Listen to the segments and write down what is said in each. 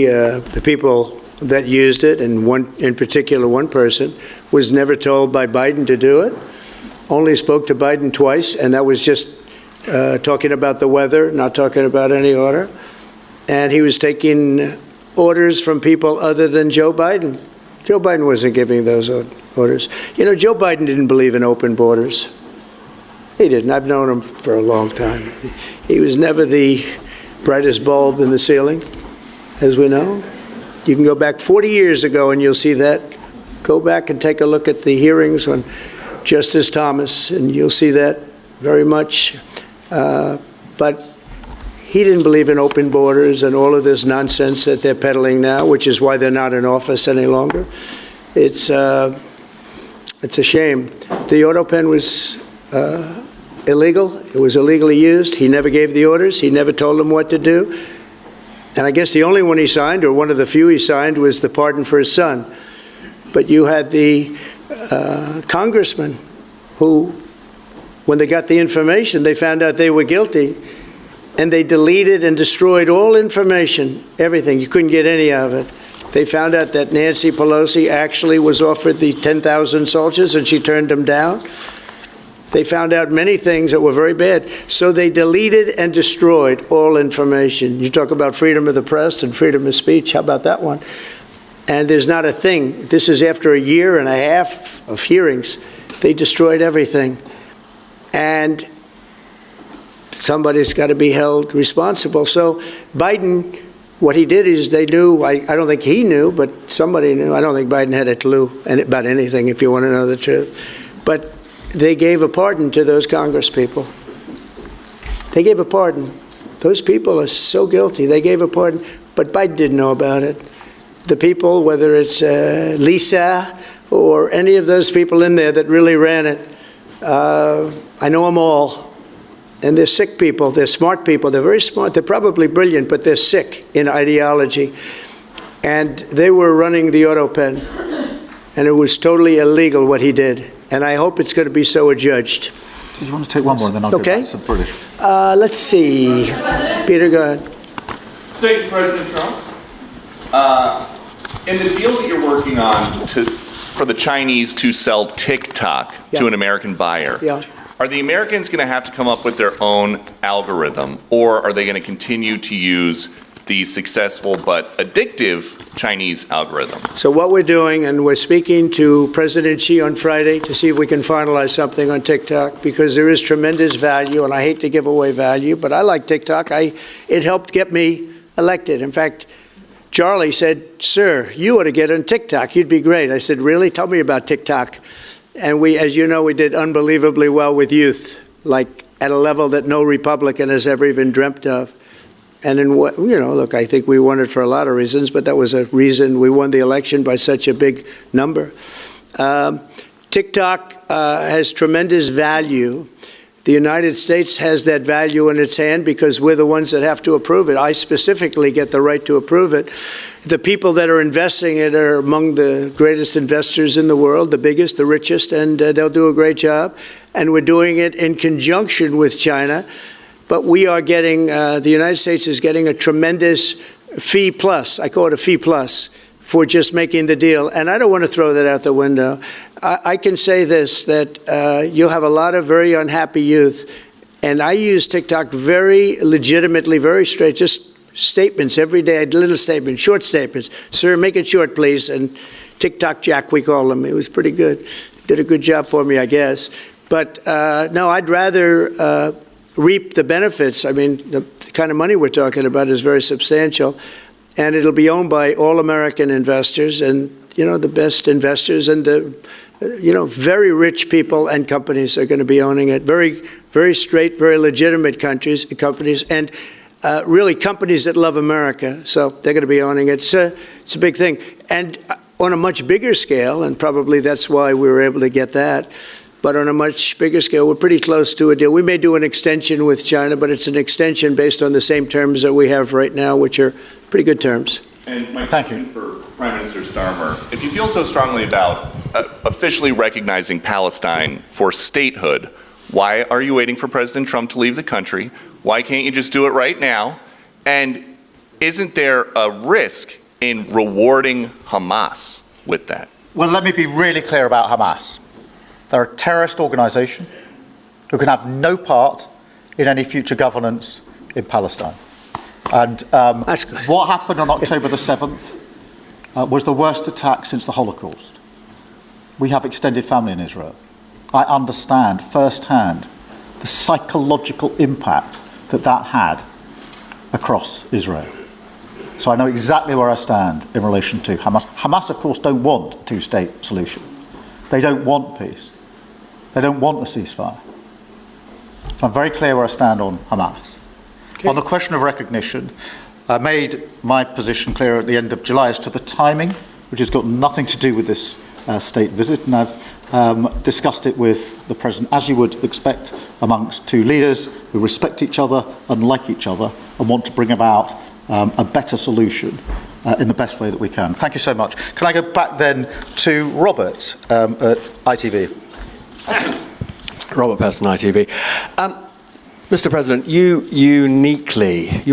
The people that used it, and in particular one person, was never told by Biden to do it. Only spoke to Biden twice, and that was just talking about the weather, not talking about any order. And he was taking orders from people other than Joe Biden. Joe Biden wasn't giving those orders. You know, Joe Biden didn't believe in open borders. He didn't. I've known him for a long time. He was never the brightest bulb in the ceiling, as we know. You can go back 40 years ago and you'll see that. Go back and take a look at the hearings on Justice Thomas, and you'll see that very much. But he didn't believe in open borders and all of this nonsense that they're peddling now, which is why they're not in office any longer. It's a shame. The auto pen was illegal. It was illegally used. He never gave the orders. He never told them what to do. And I guess the only one he signed, or one of the few he signed, was the pardon for his son. But you had the congressman who, when they got the information, they found out they were guilty, and they deleted and destroyed all information, everything. You couldn't get any of it. They found out that Nancy Pelosi actually was offered the 10,000 soldiers, and she turned them down. They found out many things that were very bad. So they deleted and destroyed all information. You talk about freedom of the press and freedom of speech. How about that one? And there's not a thing. This is after a year and a half of hearings. They destroyed everything. And somebody's got to be held responsible. So Biden, what he did is they knew, I don't think he knew, but somebody knew. I don't think Biden had a clue about anything, if you want to know the truth. But they gave a pardon to those Congress people. They gave a pardon. Those people are so guilty. They gave a pardon, but Biden didn't know about it. The people, whether it's Lisa or any of those people in there that really ran it, I know them all. And they're sick people. They're smart people. They're very smart. They're probably brilliant, but they're sick in ideology. And they were running the auto pen, and it was totally illegal what he did. And I hope it's going to be so adjudged. Did you want to take one more, and then I'll go back to British? Let's see. Peter, go ahead. Thank you, President Trump. In the deal that you're working on for the Chinese to sell TikTok to an American buyer, are the Americans going to have to come up with their own algorithm, or are they going to continue to use the successful but addictive Chinese algorithm? So what we're doing, and we're speaking to President Xi on Friday to see if we can finalize something on TikTok, because there is tremendous value, and I hate to give away value, but I like TikTok. It helped get me elected. In fact, Charlie said, "Sir, you ought to get on TikTok. You'd be great." I said, "Really? Tell me about TikTok." And we, as you know, we did unbelievably well with youth, like at a level that no Republican has ever even dreamt of. And in what, you know, look, I think we won it for a lot of reasons, but that was a reason we won the election by such a big number. TikTok has tremendous value. The United States has that value in its hand because we're the ones that have to approve it. I specifically get the right to approve it. The people that are investing it are among the greatest investors in the world, the biggest, the richest, and they'll do a great job. And we're doing it in conjunction with China. But we are getting, the United States is getting a tremendous fee plus, I call it a fee plus, for just making the deal. And I don't want to throw that out the window. I can say this, that you'll have a lot of very unhappy youth. And I use TikTok very legitimately, very straight, just statements every day, little statements, short statements. "Sir, make it short, please." And TikTok Jack, we call him. It was pretty good. Did a good job for me, I guess. But no, I'd rather reap the benefits. I mean, the kind of money we're talking about is very substantial, and it'll be owned by all American investors and, you know, the best investors and the, you know, very rich people and companies are going to be owning it. Very, very straight, very legitimate companies, and really companies that love America. So they're going to be owning it. It's a big thing. And on a much bigger scale, and probably that's why we were able to get that, but on a much bigger scale, we're pretty close to a deal. We may do an extension with China, but it's an extension based on the same terms that we have right now, which are pretty good terms. And my question for Prime Minister Starmer, if you feel so strongly about officially recognizing Palestine for statehood, why are you waiting for President Trump to leave the country? Why can't you just do it right now? And isn't there a risk in rewarding Hamas with that? Well, let me be really clear about Hamas. They're a terrorist organisation who can have no part in any future governance in Palestine. And what happened on October the 7th was the worst attack since the Holocaust. We have extended family in Israel. I understand firsthand the psychological impact that had across Israel. So I know exactly where I stand in relation to Hamas. Hamas, of course, don't want a two-state solution. They don't want peace. They don't want a ceasefire. So I'm very clear where I stand on Hamas. Okay. On the question of recognition, I made my position clear at the end of July as to the timing, which has got nothing to do with this state visit, and I've discussed it with the President, as you would expect, amongst two leaders who respect each other and like each other and want to bring about a better solution in the best way that we can. Thank you so much. Can I go back then to Robert at ITV? Robert Peston, ITV. Mr. President, you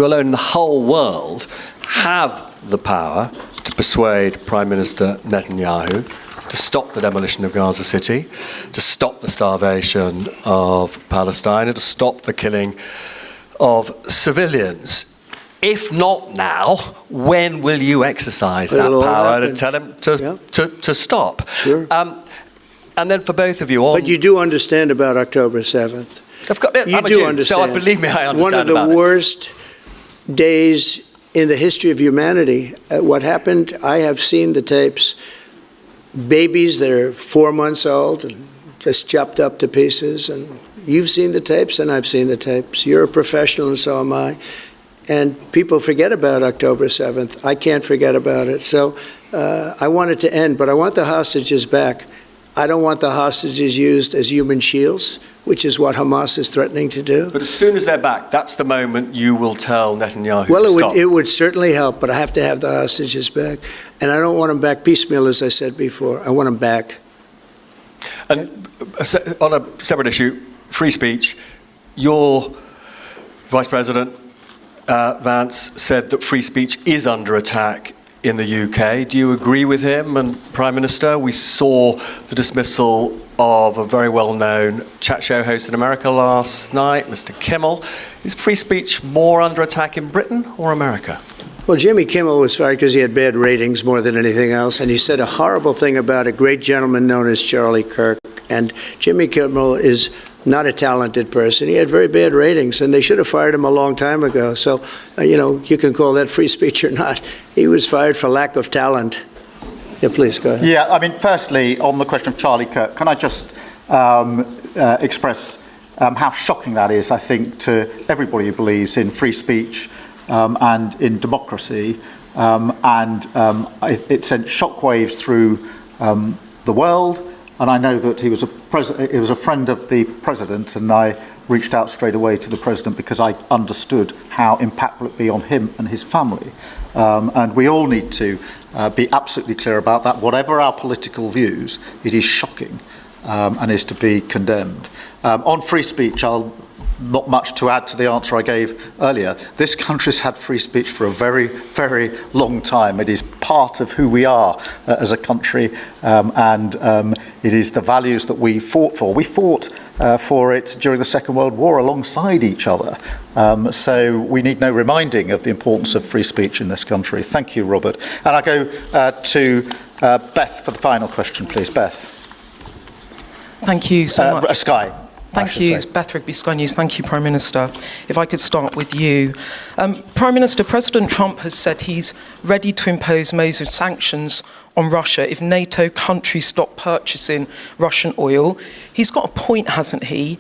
alone in the whole world, have the power to persuade Prime Minister Netanyahu to stop the demolition of Gaza City, to stop the starvation of Palestine, and to stop the killing of civilians. If not now, when will you exercise that power to tell him to stop? Sure. And then for both of you... But you do understand about October 7th. You do understand. So believe me, I understand. One of the worst days in the history of humanity. What happened, I have seen the tapes. Babies that are 4 months old and just chopped up to pieces. And you've seen the tapes and I've seen the tapes. You're a professional and so am I. And people forget about October 7th. I can't forget about it. So I want it to end, but I want the hostages back. I don't want the hostages used as human shields, which is what Hamas is threatening to do. But as soon as they're back, that's the moment you will tell Netanyahu to stop. Well, it would certainly help, but I have to have the hostages back. And I don't want them back piecemeal, as I said before. I want them back. And on a separate issue, free speech, your Vice President Vance said that free speech is under attack in the UK. Do you agree with him? And Prime Minister, we saw the dismissal of a very well-known chat show host in America last night, Mr. Kimmel. Is free speech more under attack in Britain or America? Well, Jimmy Kimmel was fired because he had bad ratings more than anything else, and he said a horrible thing about a great gentleman known as Charlie Kirk. And Jimmy Kimmel is not a talented person. He had very bad ratings, and they should have fired him a long time ago. So, you can call that free speech or not. He was fired for lack of talent. Yeah, please, go ahead. Yeah, I mean, firstly, on the question of Charlie Kirk, can I just express how shocking that is, I think, to everybody who believes in free speech and in democracy. It sent shockwaves through the world. And I know that he was a friend of the President, and I reached out straight away to the President because I understood how impactful it would be on him and his family. And we all need to be absolutely clear about that. Whatever our political views, it is shocking and is to be condemned. On free speech, not much to add to the answer I gave earlier. This country's had free speech for a very, very long time. It is part of who we are as a country, and it is the values that we fought for. We fought for it during the Second World War alongside each other. So we need no reminding of the importance of free speech in this country. Thank you, Robert. And I go to Beth for the final question, please. Beth. Thank you so much. Sky. Thank you, Beth Rigby, Sky News. Thank you, Prime Minister. If I could start with you. Prime Minister, President Trump has said he's ready to impose major sanctions on Russia if NATO countries stop purchasing Russian oil. He's got a point, hasn't he?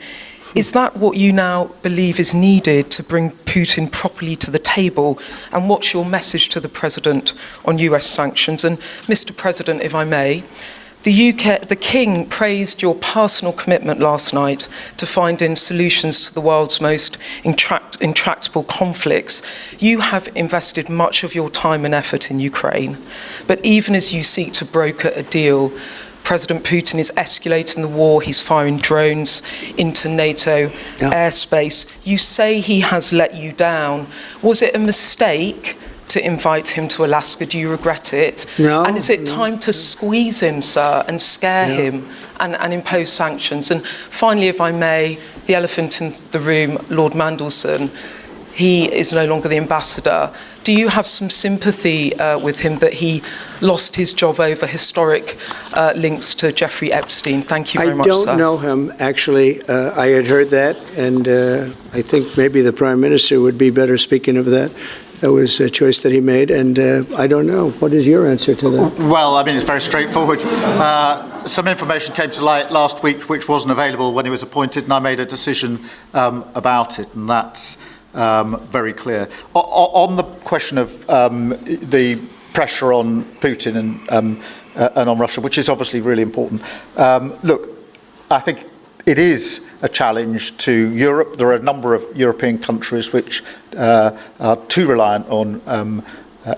Is that what you now believe is needed to bring Putin properly to the table? And what's your message to the President on US sanctions? And Mr. President, if I may, the King praised your personal commitment last night to finding solutions to the world's most intractable conflicts. You have invested much of your time and effort in Ukraine, but even as you seek to broker a deal, President Putin is escalating the war. He's firing drones into NATO airspace. You say he has let you down. Was it a mistake to invite him to Alaska? Do you regret it? No, And is it no. time to squeeze him, sir, and scare him and impose sanctions? And finally, if I may, the elephant in the room, Lord Mandelson, he is no longer the ambassador. Do you have some sympathy with him that he lost his job over historic links to Jeffrey Epstein? Thank you very much, sir. I don't know him, actually. I had heard that, and I think maybe the Prime Minister would be better speaking of that. That was a choice that he made, and I don't know. What is your answer to that? Well, I mean, it's very straightforward. Some information came to light last week which wasn't available when he was appointed, and I made a decision about it, and that's very clear. On the question of the pressure on Putin and on Russia, which is obviously really important, look, I think it is a challenge to Europe. There are a number of European countries which are too reliant on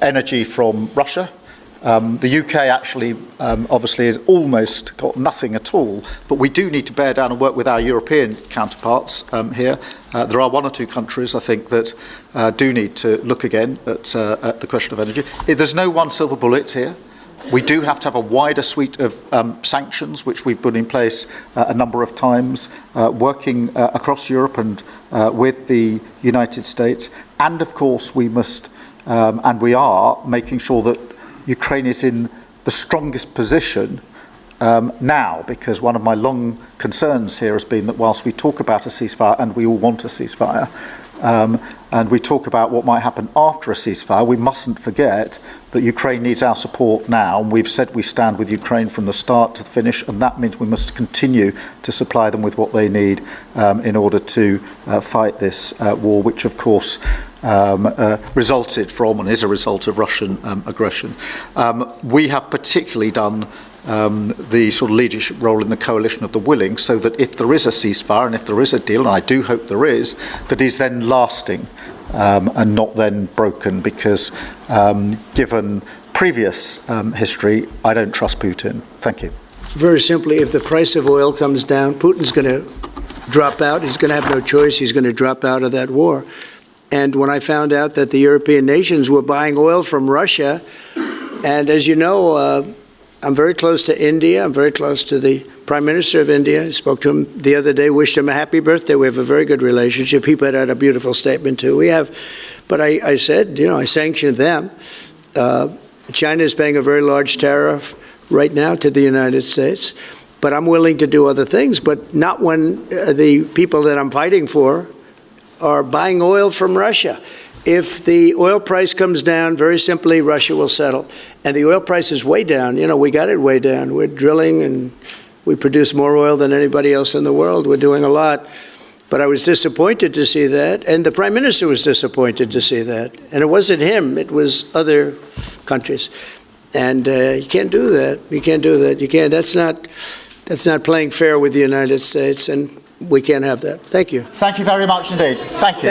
energy from Russia. The UK actually obviously has almost got nothing at all, but we do need to bear down and work with our European counterparts here. There are one or two countries, I think, that do need to look again at the question of energy. There's no one silver bullet here. We do have to have a wider suite of sanctions, which we've put in place a number of times, working across Europe and with the United States. And of course, we must, and we are, making sure that Ukraine is in the strongest position now, because one of my long concerns here has been that whilst we talk about a ceasefire, and we all want a ceasefire, and we talk about what might happen after a ceasefire, we mustn't forget that Ukraine needs our support now, and we've said we stand with Ukraine from the start to the finish, and that means we must continue to supply them with what they need in order to fight this war, which of course resulted from and is a result of Russian aggression. We have particularly done the sort of leadership role in the coalition of the willing, so that if there is a ceasefire and if there is a deal, and I do hope there is, that is then lasting and not then broken, because given previous history, I don't trust Putin. Thank you. Very simply, if the price of oil comes down, Putin's going to drop out. He's going to have no choice. He's going to drop out of that war. And when I found out that the European nations were buying oil from Russia, and as you know, I'm very close to India. I'm very close to the Prime Minister of India. I spoke to him the other day, wished him a happy birthday. We have a very good relationship. He put out a beautiful statement, too. We have, but I said, you know, I sanctioned them. China is paying a very large tariff right now to the United States, but I'm willing to do other things, but not when the people that I'm fighting for are buying oil from Russia. If the oil price comes down, very simply, Russia will settle. And the oil price is way down. You know, we got it way down. We're drilling and we produce more oil than anybody else in the world. We're doing a lot. But I was disappointed to see that. And the Prime Minister was disappointed to see that. And it wasn't him. It was other countries. And you can't do that. You can't do that. You can't. That's not playing fair with the United States. And we can't have that. Thank you. Thank you very much indeed. Thank you.